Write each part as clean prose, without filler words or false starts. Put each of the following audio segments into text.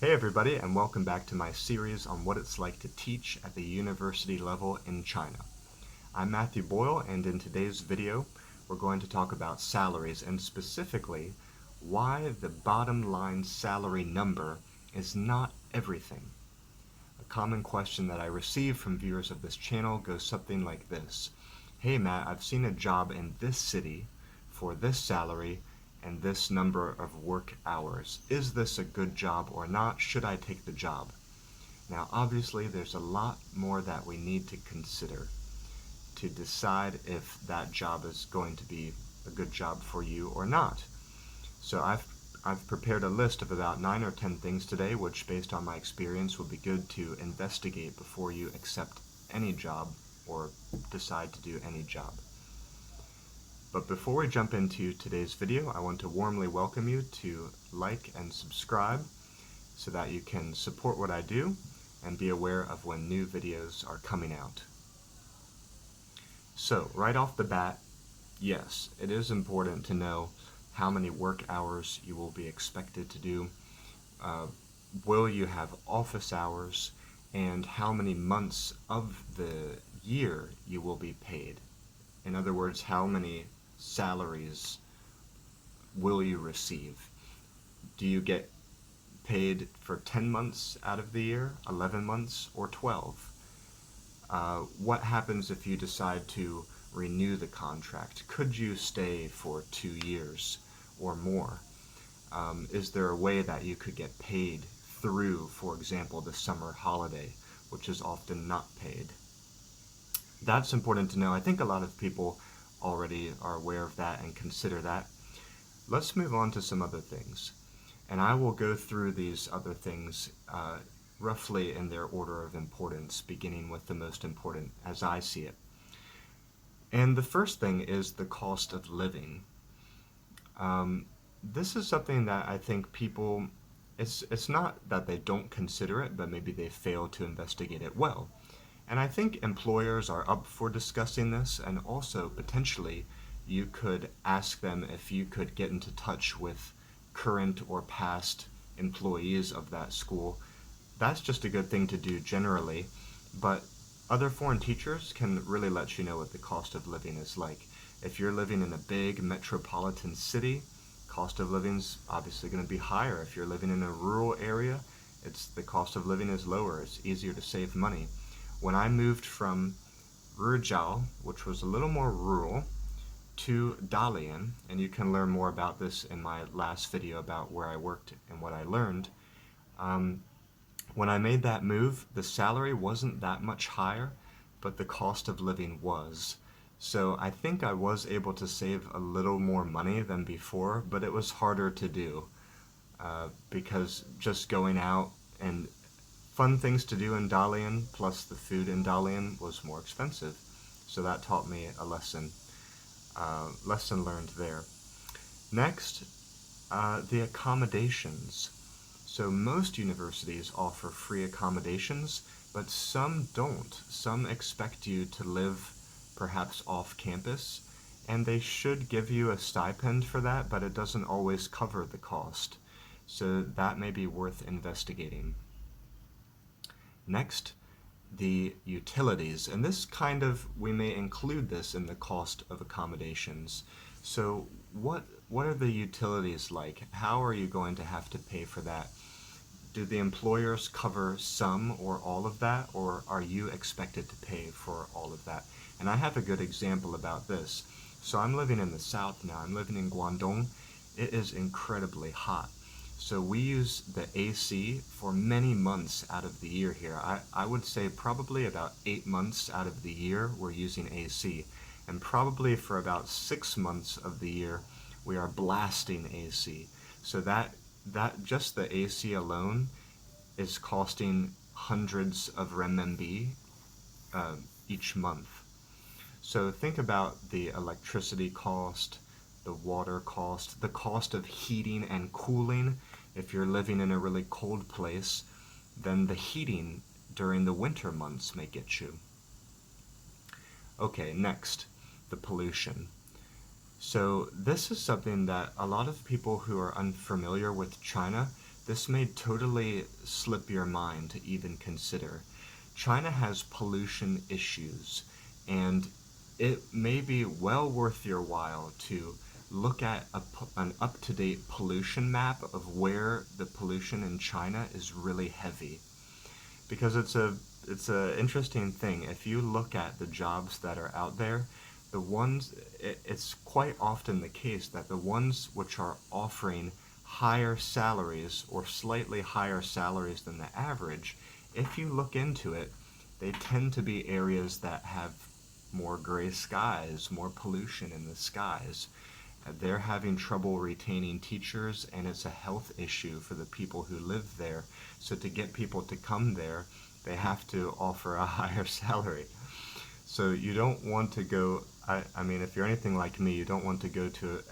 Hey everybody, and welcome back to my series on what it's like to teach at the university level in China. I'm Matthew Boyle, and in today's video we're going to talk about salaries, and specifically why the bottom line salary number is not everything. A common question that I receive from viewers of this channel goes something like this. Hey Matt, I've seen a job in this city for this salary and this number of work hours. Is this a good job or not? Should I take the job? Now obviously there's a lot more that we need to consider to decide if that job is going to be a good job for you or not. So I've prepared a list of about 9 or 10 things today, which based on my experience will be good to investigate before you accept any job or decide to do any job. But before we jump into today's video, I want to warmly welcome you to like and subscribe so that you can support what I do and be aware of when new videos are coming out. So, right off the bat, yes, it is important to know how many work hours you will be expected to do. Will you have office hours, and how many months of the year you will be paid. In other words, how many salaries will you receive? Do you get paid for 10 months out of the year, 11 months, or 12? What happens if you decide to renew the contract? Could you stay for 2 years or more? Is there a way that you could get paid through, for example, the summer holiday, which is often not paid? That's important to know. I think a lot of people already are aware of that and consider that. Let's move on to some other things. And I will go through these other things roughly in their order of importance, beginning with the most important as I see it. And the first thing is the cost of living. This is something that I think people, it's not that they don't consider it, but maybe they fail to investigate it well. And I think employers are up for discussing this, and also potentially you could ask them if you could get into touch with current or past employees of that school. That's just a good thing to do generally, but other foreign teachers can really let you know what the cost of living is like. If you're living in a big metropolitan city, cost of living's obviously going to be higher. If you're living in a rural area, the cost of living is lower. It's easier to save money. When I moved from Rizhao, which was a little more rural, to Dalian, and you can learn more about this in my last video about where I worked and what I learned. When I made that move, the salary wasn't that much higher, but the cost of living was. So I think I was able to save a little more money than before, but it was harder to do because just going out and fun things to do in Dalian, plus the food in Dalian was more expensive. So that taught me a lesson learned there. Next, the accommodations. So most universities offer free accommodations, but some don't. Some expect you to live perhaps off campus, and they should give you a stipend for that, but it doesn't always cover the cost. So that may be worth investigating. Next, the utilities, and this we may include this in the cost of accommodations. So what are the utilities like? How are you going to have to pay for that? Do the employers cover some or all of that, or are you expected to pay for all of that? And I have a good example about this. So I'm living in the south now. I'm living in Guangdong. It is incredibly hot. So we use the AC for many months out of the year here. I would say probably about 8 months out of the year we're using AC. And probably for about 6 months of the year we are blasting AC. So that just the AC alone is costing hundreds of renminbi each month. So think about the electricity cost, the water cost, the cost of heating and cooling. If you're living in a really cold place, then the heating during the winter months may get you. Okay, next, the pollution. So this is something that a lot of people who are unfamiliar with China This may totally slip your mind to even consider. China has pollution issues, and it may be well worth your while to look at an up-to-date pollution map of where the pollution in China is really heavy. Because it's a interesting thing. If you look at the jobs that are out there, it's quite often the case that the ones which are offering higher salaries or slightly higher salaries than the average, if you look into it, they tend to be areas that have more gray skies, more pollution in the skies. They're having trouble retaining teachers, and it's a health issue for the people who live there. So to get people to come there, they have to offer a higher salary. So you don't want to go, I mean, if you're anything like me, you don't want to go to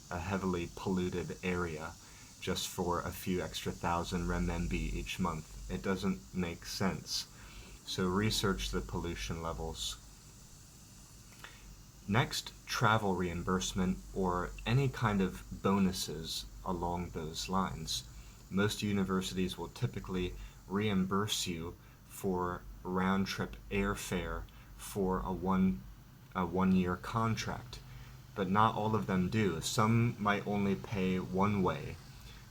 a heavily polluted area just for a few extra thousand renminbi each month. It doesn't make sense. So research the pollution levels. Next, travel reimbursement or any kind of bonuses along those lines. Most universities will typically reimburse you for round-trip airfare for a one-year contract, but not all of them do. Some might only pay one way.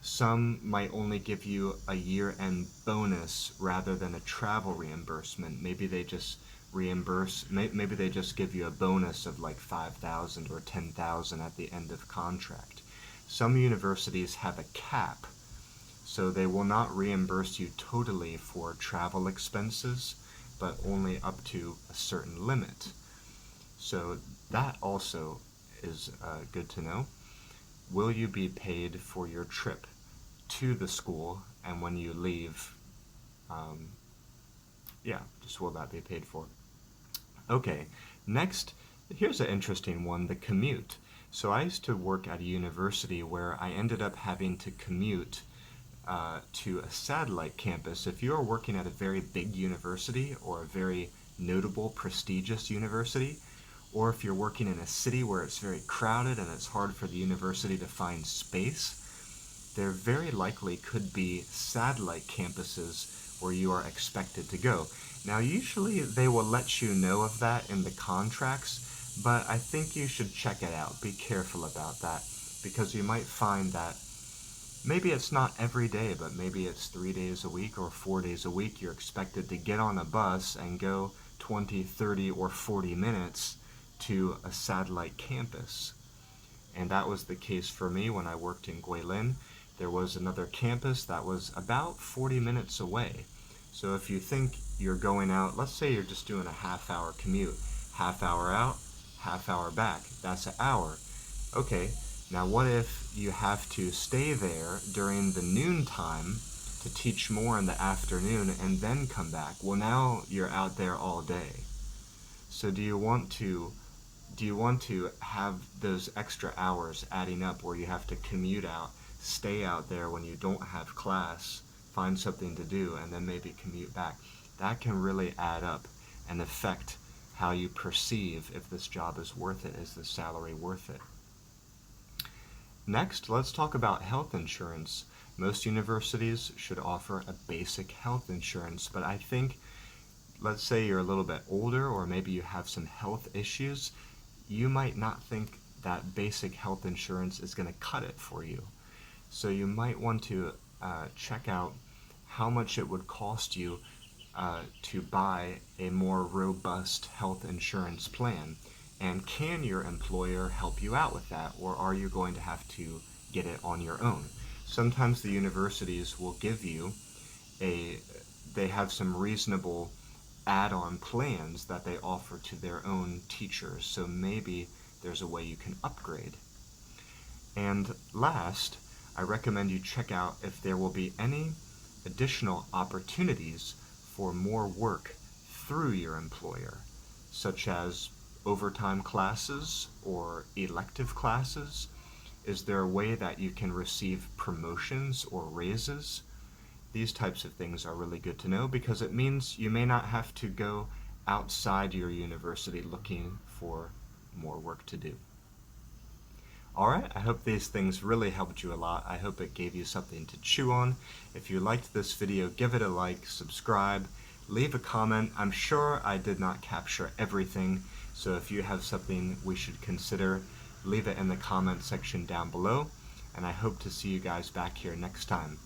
Some might only give you a year-end bonus rather than a travel reimbursement. Maybe they just maybe they just give you a bonus of like 5,000 or 10,000 at the end of contract. Some universities have a cap, so they will not reimburse you totally for travel expenses, but only up to a certain limit. So that also is good to know. Will you be paid for your trip to the school, and when you leave, just will that be paid for? Okay, next, here's an interesting one, the commute. So I used to work at a university where I ended up having to commute to a satellite campus. If you're working at a very big university or a very notable, prestigious university, or if you're working in a city where it's very crowded and it's hard for the university to find space, there very likely could be satellite campuses where you are expected to go. Now, usually they will let you know of that in the contracts, but I think you should check it out. Be careful about that, because you might find that maybe it's not every day, but maybe it's 3 days a week or 4 days a week you're expected to get on a bus and go 20, 30, or 40 minutes to a satellite campus. And that was the case for me when I worked in Guilin. There was another campus that was about 40 minutes away. So if you think you're going out, let's say you're just doing a half-hour commute, half hour out, half hour back, that's an hour. Okay, now what if you have to stay there during the noon time to teach more in the afternoon and then come back? Well, now you're out there all day. So do you want to have those extra hours adding up where you have to commute out, stay out there when you don't have class, find something to do, and then maybe commute back? That can really add up and affect how you perceive if this job is worth it. Is the salary worth it? Next, let's talk about health insurance. Most universities should offer a basic health insurance, but I think, let's say you're a little bit older or maybe you have some health issues, you might not think that basic health insurance is going to cut it for you. So you might want to check out how much it would cost you to buy a more robust health insurance plan. And can your employer help you out with that, or are you going to have to get it on your own? Sometimes the universities will give you they have some reasonable add-on plans that they offer to their own teachers, so maybe there's a way you can upgrade. And last, I recommend you check out if there will be any additional opportunities for more work through your employer, such as overtime classes or elective classes. Is there a way that you can receive promotions or raises? These types of things are really good to know because it means you may not have to go outside your university looking for more work to do. Alright, I hope these things really helped you a lot. I hope it gave you something to chew on. If you liked this video, give it a like, subscribe, leave a comment. I'm sure I did not capture everything, so if you have something we should consider, leave it in the comment section down below, and I hope to see you guys back here next time.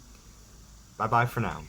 Bye-bye for now.